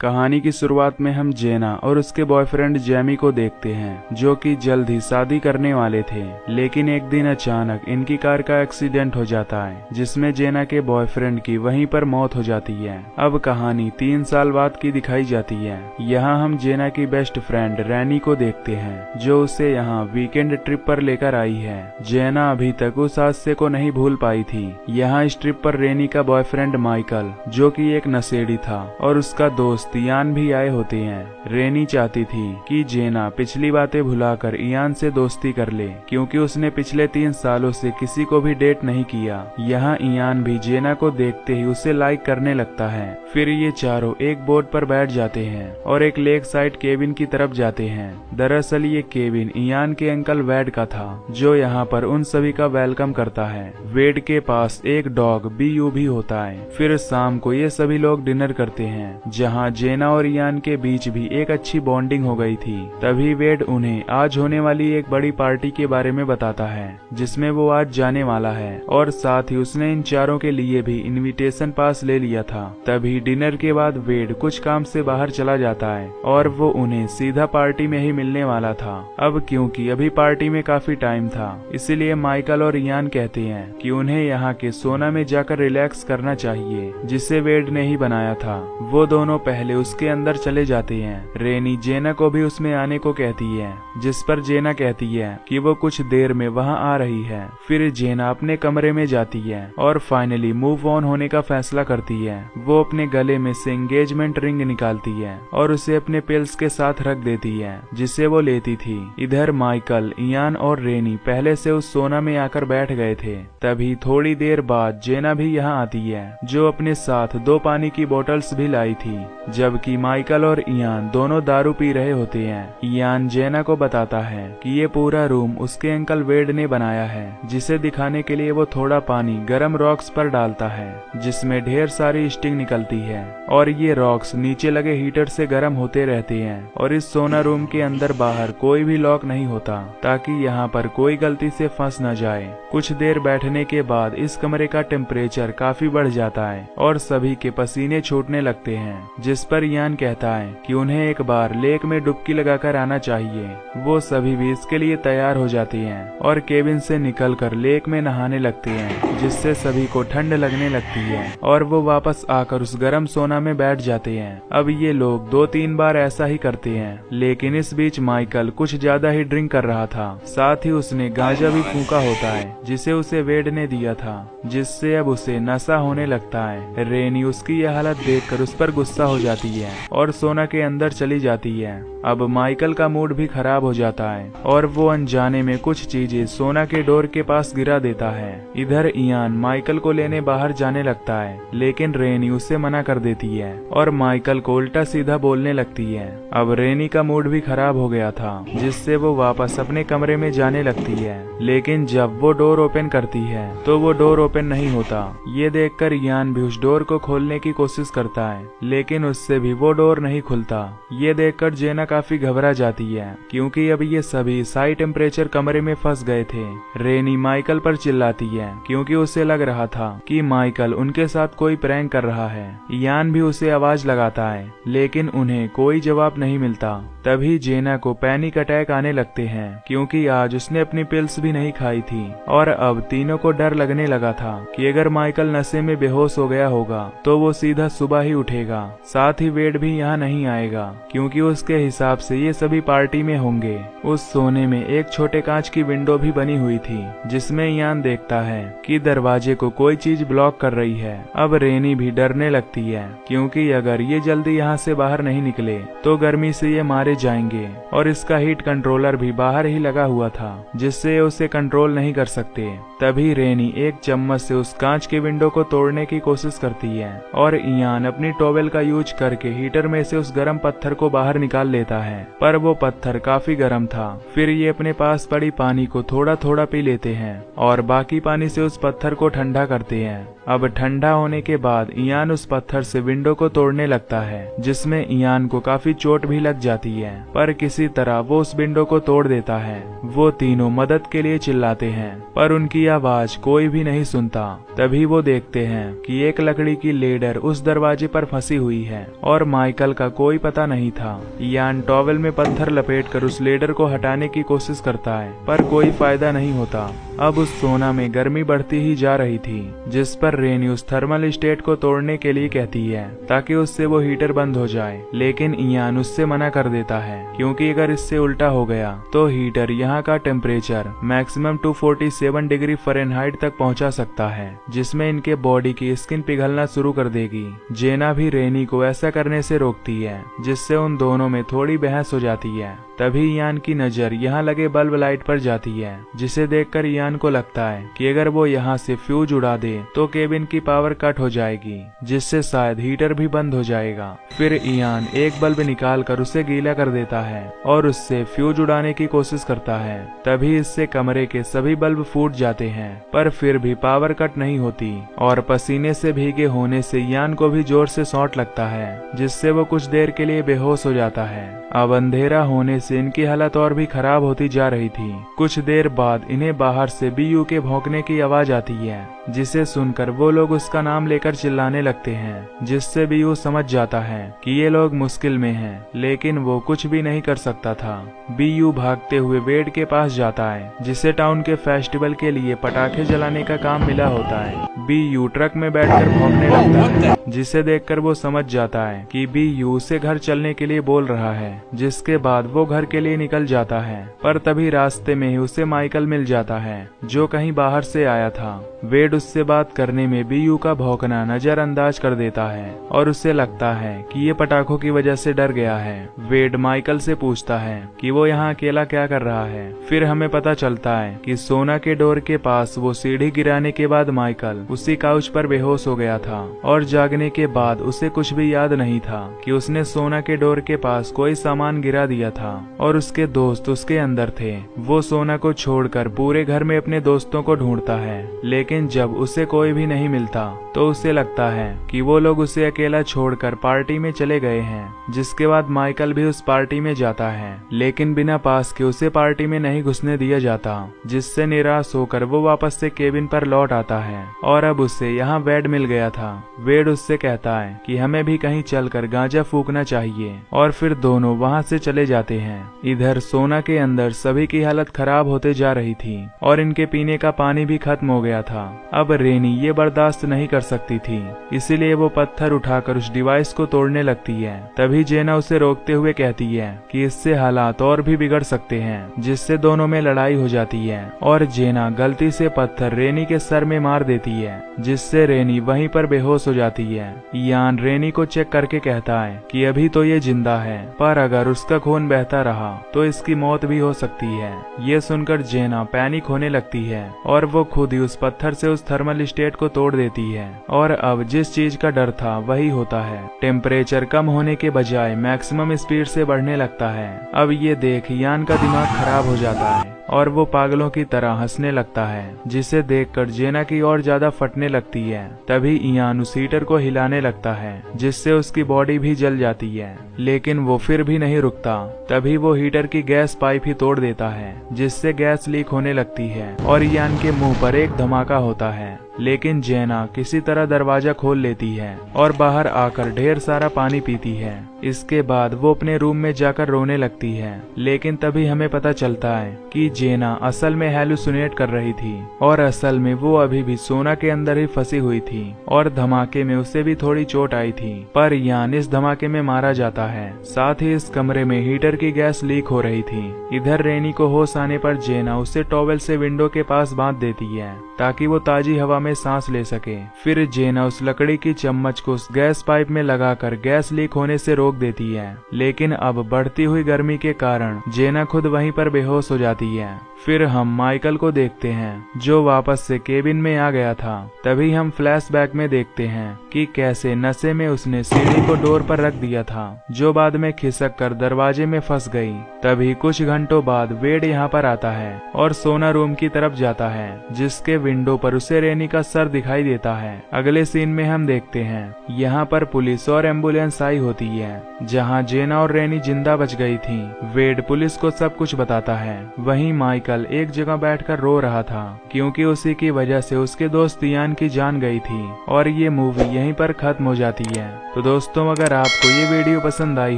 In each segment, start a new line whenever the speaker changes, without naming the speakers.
कहानी की शुरुआत में हम जेना और उसके बॉयफ्रेंड जैमी को देखते हैं, जो कि जल्द ही शादी करने वाले थे। लेकिन एक दिन अचानक इनकी कार का एक्सीडेंट हो जाता है, जिसमें जेना के बॉयफ्रेंड की वहीं पर मौत हो जाती है। अब कहानी 3 साल बाद की दिखाई जाती है। यहाँ हम जेना की बेस्ट फ्रेंड रैनी को देखते हैं, जो उसे यहाँ वीकेंड ट्रिप पर लेकर आई है। जेना अभी तक उस हादसे को नहीं भूल पाई थी। यहाँ इस ट्रिप पर रैनी का बॉयफ्रेंड माइकल, जो कि एक नशेड़ी था, और उसका दोस्त इयान भी आए होते हैं। रैनी चाहती थी कि जेना पिछली बातें भुलाकर इयान से दोस्ती कर ले, क्योंकि उसने पिछले 3 सालों से किसी को भी डेट नहीं किया। यहाँ इयान भी जेना को देखते ही उसे लाइक करने लगता है। फिर ये चारों एक बोट पर बैठ जाते हैं और एक लेक साइड केबिन की तरफ जाते हैं। दरअसल ये केबिन इयान के अंकल वेड का था, जो यहाँ पर उन सभी का वेलकम करता है। वेड के पास एक डॉग बीयू भी होता है। फिर शाम को ये सभी लोग डिनर करते हैं, जहाँ जेना और इयान के बीच भी एक अच्छी बॉन्डिंग हो गई थी। तभी वेड उन्हें आज होने वाली एक बड़ी पार्टी के बारे में बताता है, जिसमें वो आज जाने वाला है, और साथ ही उसने इन चारों के लिए भी इनविटेशन पास ले लिया था। तभी डिनर के बाद वेड कुछ काम से बाहर चला जाता है, और वो उन्हें सीधा पार्टी में ही मिलने वाला था। अब क्योंकि अभी पार्टी में काफी टाइम था, इसलिए माइकल और इयान कहते हैं कि उन्हें यहाँ के सोना में जाकर रिलैक्स करना चाहिए, जिसे वेड ने ही बनाया था। वो दोनों पहले उसके अंदर चले जाते हैं। रैनी जेना को भी उसमें आने को कहती है, जिस पर जेना कहती है कि वो कुछ देर में वहां आ रही है। फिर जेना अपने कमरे में जाती है और फाइनली मूव ऑन होने का फैसला करती है। वो अपने गले में से एंगेजमेंट रिंग निकालती है और उसे अपने पिल्स के साथ रख देती है, जिसे वो लेती थी। इधर माइकल, इयान और रैनी पहले से उस सोना में आकर बैठ गए थे। तभी थोड़ी देर बाद जेना भी यहाँ आती है, जो अपने साथ 2 पानी की बोतल्स भी लाई थी। जबकि माइकल और इयान दोनों दारू पी रहे होते हैं। इयान जेना को बताता है कि ये पूरा रूम उसके अंकल वेड ने बनाया है, जिसे दिखाने के लिए वो थोड़ा पानी गरम रॉक्स पर डालता है, जिसमें ढेर सारी स्टिंग निकलती है, और ये रॉक्स नीचे लगे हीटर से गर्म होते रहते हैं। और इस सोना रूम के अंदर बाहर कोई भी लॉक नहीं होता, ताकि यहाँ पर कोई गलती से फंस न जाए। कुछ देर बैठने के बाद इस कमरे का टेम्परेचर काफी बढ़ जाता है और सभी के पसीने छूटने लगते हैं, जिस पर इयान कहता है कि उन्हें एक बार लेक में डुबकी लगाकर आना चाहिए। वो सभी भी इसके लिए तैयार हो जाते हैं और केबिन से निकलकर लेक में नहाने लगते हैं, जिससे सभी को ठंड लगने लगती है और वो वापस आकर उस गर्म सोना में बैठ जाते हैं। अब ये लोग 2-3 बार ऐसा ही करते हैं, लेकिन इस बीच माइकल कुछ ज्यादा ही ड्रिंक कर रहा था। साथ ही उसने गांजा भी फूंका होता है, जिसे उसे वेड ने दिया था, जिससे अब उसे नशा होने लगता है। रैनी उसकी यह हालत देखकर उस पर गुस्सा हो जाती है और सोना के अंदर चली जाती है। अब माइकल का मूड भी खराब हो जाता है और वो अनजाने में कुछ चीजें सोना के डोर के पास गिरा देता है। इधर इयान माइकल को लेने बाहर जाने लगता है, लेकिन रैनी उसे मना कर देती है और माइकल को उल्टा सीधा बोलने लगती है। अब रैनी का मूड भी खराब हो गया था, जिससे वो वापस अपने कमरे में जाने लगती है। लेकिन जब वो डोर ओपन करती है तो वो डोर ओपन नहीं होता। ये देखकर इयान भी उस डोर को खोलने की कोशिश करता है, लेकिन उससे भी वो डोर नहीं खुलता। ये देखकर जेना काफी घबरा जाती है, क्योंकि अब ये सभी हाई टेम्परेचर कमरे में फंस गए थे। रैनी माइकल पर चिल्लाती है, क्योंकि उसे लग रहा था कि माइकल उनके साथ कोई प्रैंक कर रहा है। इयान भी उसे आवाज लगाता है, लेकिन उन्हें कोई जवाब नहीं मिलता। तभी जेना को पैनिक अटैक आने लगते हैं, क्योंकि आज उसने अपनी पिल्स भी नहीं खाई थी, और अब तीनों को डर लगने लगा था कि अगर माइकल नशे में बेहोश हो गया होगा तो वो सीधा सुबह ही उठेगा। साथ ही वेड भी यहाँ नहीं आएगा, क्योंकि उसके हिसाब से ये सभी पार्टी में होंगे। उस सोने में एक छोटे कांच की विंडो भी बनी हुई थी, जिसमें इयान देखता है कि दरवाजे को कोई चीज ब्लॉक कर रही है। अब रैनी भी डरने लगती है, क्योंकि अगर ये जल्दी यहाँ से बाहर नहीं निकले तो गर्मी से ये मारे जाएंगे, और इसका हीट कंट्रोलर भी बाहर ही लगा हुआ था, जिससे उसे कंट्रोल नहीं कर सकते। तभी रैनी एक चम्मच से उस कांच के विंडो को तोड़ने की कोशिश करती है, और इयान अपनी टॉवेल का यूज करके हीटर में से उस गर्म पत्थर को बाहर निकाल लेता है, पर वो पत्थर काफी गर्म था। फिर ये अपने पास पड़ी पानी को थोड़ा थोड़ा पी लेते हैं और बाकी पानी से उस पत्थर को ठंडा करते हैं। अब ठंडा होने के बाद इयान उस पत्थर से विंडो को तोड़ने लगता है, जिसमें इयान को काफी चोट भी लग जाती है, पर किसी तरह वो उस विंडो को तोड़ देता है। वो तीनों मदद के लिए चिल्लाते हैं, पर उनकी आवाज कोई भी नहीं सुनता। तभी वो देखते हैं कि एक लकड़ी की लेडर उस दरवाजे पर फंसी हुई है, और माइकल का कोई पता नहीं था। इयान टॉवेल में पत्थर लपेटकर उस लेडर को हटाने की कोशिश करता है, पर कोई फायदा नहीं होता। अब उस सोना में गर्मी बढ़ती ही जा रही थी, जिस पर रेनी उस थर्मल स्टेट को तोड़ने के लिए कहती है ताकि उससे वो हीटर बंद हो जाए, लेकिन इयान उससे मना कर देता है क्योंकि अगर इससे उल्टा हो गया तो हीटर यहाँ का टेम्परेचर मैक्सिमम 247 डिग्री फ़ारेनहाइट तक पहुँचा सकता है, जिसमें इनके बॉडी की स्किन पिघलना शुरू कर देगी। जेना भी रेनी को ऐसा करने से रोकती है, जिससे उन दोनों में थोड़ी बहस हो जाती है। तभी इयान की नजर यहाँ लगे बल्ब लाइट पर जाती है, जिसे देखकर इयान को लगता है कि अगर वो यहाँ से फ्यूज उड़ा दे तो केबिन की पावर कट हो जाएगी, जिससे शायद हीटर भी बंद हो जाएगा। फिर इयान एक बल्ब निकाल कर उसे गीला कर देता है और उससे फ्यूज उड़ाने की कोशिश करता है। तभी इससे कमरे के सभी बल्ब फूट जाते हैं, पर फिर भी पावर कट नहीं होती और पसीने से भीगे होने से इयान को भी जोर से शॉट लगता है, जिससे वो कुछ देर के लिए बेहोश हो जाता है। अब अंधेरा होने से इनकी हालत और भी खराब होती जा रही थी। कुछ देर बाद इन्हें बाहर से बीयू के भौंकने की आवाज आती है, जिसे सुनकर वो लोग उसका नाम लेकर चिल्लाने लगते हैं, जिससे बीयू समझ जाता है कि ये लोग मुश्किल में हैं, लेकिन वो कुछ भी नहीं कर सकता था। बीयू भागते हुए वेड के पास जाता है, जिसे टाउन के फेस्टिवल के लिए पटाखे जलाने का काम मिला होता है। बीयू ट्रक में बैठकर भौंकने लगता है, जिसे देखकर वो समझ जाता है कि बीयू उसे घर चलने के लिए बोल रहा है, जिसके बाद वो घर के लिए निकल जाता है। पर तभी रास्ते में ही उसे माइकल मिल जाता है, जो कहीं बाहर से आया था। वेड उससे बात करने में बीयू का भौंकना नजरअंदाज कर देता है और उसे लगता है कि ये पटाखों की वजह से डर गया है। वेड माइकल से पूछता है कि वो यहाँ अकेला क्या कर रहा है। फिर हमें पता चलता है कि सोना के डोर के पास वो सीढ़ी गिराने के बाद माइकल उसी काउच पर बेहोश हो गया था और जागने के बाद उसे कुछ भी याद नहीं था कि उसने सोना के डोर के पास कोई सामान गिरा दिया था और उसके दोस्त उसके अंदर थे। वो सोना को छोड़कर पूरे घर में अपने दोस्तों को ढूंढता है, लेकिन जब उसे कोई भी नहीं मिलता तो उसे लगता है कि वो लोग उसे अकेला छोड़कर पार्टी में चले गए हैं। जिसके बाद माइकल भी उस पार्टी में जाता है, लेकिन बिना पास के उसे पार्टी में नहीं घुसने दिया जाता, जिससे निराश होकर वो वापस से केबिन पर लौट आता है और अब उसे यहाँ वेड मिल गया था। वेड उससे कहता है कि हमें भी कहीं चलकर गांजा फूकना चाहिए और फिर दोनों वहाँ से चले जाते हैं। इधर सोना के अंदर सभी की हालत खराब होते जा रही थी और इनके पीने का पानी भी खत्म हो गया था। अब रेनी ये बर्दाश्त नहीं कर सकती थी, इसीलिए वो पत्थर उठाकर उस डिवाइस को तोड़ने लगती है। तभी जेना उसे रोकते हुए कहती है कि इससे हालात और भी बिगड़ सकते हैं, जिससे दोनों में लड़ाई हो जाती है और जेना गलती से पत्थर रेनी के सर में मार देती है, जिससे रेनी वहीं पर बेहोश हो जाती है। इयान रेनी को चेक करके कहता है कि अभी तो ये जिंदा है, पर अगर उसका खून बहता रहा तो इसकी मौत भी हो सकती है। ये सुनकर जेना पैनिक होने लगती है और वो खुद ही उस पत्थर से उस थर्मल स्टेट को तोड़ देती है और अब जिस चीज का डर था वही होता है। टेम्परेचर कम होने के बजाय मैक्सिमम स्पीड से बढ़ने लगता है। अब ये देख इयान का दिमाग खराब हो जाता है और वो पागलों की तरह हंसने लगता है, जिसे देखकर जेना की और ज्यादा फटने लगती है। तभी इयान उस हीटर को हिलाने लगता है, जिससे उसकी बॉडी भी जल जाती है, लेकिन वो फिर भी नहीं रुकता। तभी वो हीटर की गैस पाइप ही तोड़ देता है, जिससे गैस लीक होने लगती है और इयान के मुंह पर एक धमाका होता है। लेकिन जेना किसी तरह दरवाजा खोल लेती है और बाहर आकर ढेर सारा पानी पीती है। इसके बाद वो अपने रूम में जाकर रोने लगती है, लेकिन तभी हमें पता चलता है कि जेना असल में हैलुसिनेट कर रही थी और असल में वो अभी भी सोना के अंदर ही फंसी हुई थी और धमाके में उसे भी थोड़ी चोट आई थी, पर इयान इस धमाके में मारा जाता है। साथ ही इस कमरे में हीटर की गैस लीक हो रही थी। इधर रेनी को होश आने पर जेना उसे टॉवेल से विंडो के पास बांध देती है ताकि वो ताजी हवा में सांस ले सके। फिर जेना उस लकड़ी की चम्मच को उस गैस पाइप में लगाकर गैस लीक होने से रोक देती है, लेकिन अब बढ़ती हुई गर्मी के कारण जेना खुद वहीं पर बेहोश हो जाती है। फिर हम माइकल को देखते हैं, जो वापस से केबिन में आ गया था। तभी हम फ्लैशबैक में देखते हैं कि कैसे नशे में उसने सीढ़ी को डोर पर रख दिया था, जो बाद में खिसक कर दरवाजे में फंस गई। तभी कुछ घंटों बाद वेड यहाँ पर आता है और सोना रूम की तरफ जाता है, जिसके विंडो पर उसे रेनी का सर दिखाई देता है। अगले सीन में हम देखते हैं यहाँ पर पुलिस और एम्बुलेंस आई होती है, जहाँ जेना और रेनी जिंदा बच गई थी। वेड पुलिस को सब कुछ बताता है। वहीं माइकल एक जगह बैठकर रो रहा था, क्योंकि उसी की वजह से उसके दोस्त इयान की जान गई थी। और ये मूवी यहीं पर खत्म हो जाती है। तो दोस्तों, अगर आपको ये वीडियो पसंद आई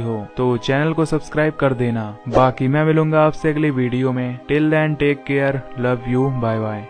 हो तो चैनल को सब्सक्राइब कर देना। बाकी मैं मिलूंगा आपसे अगली वीडियो में। Till then take care, love you, bye bye.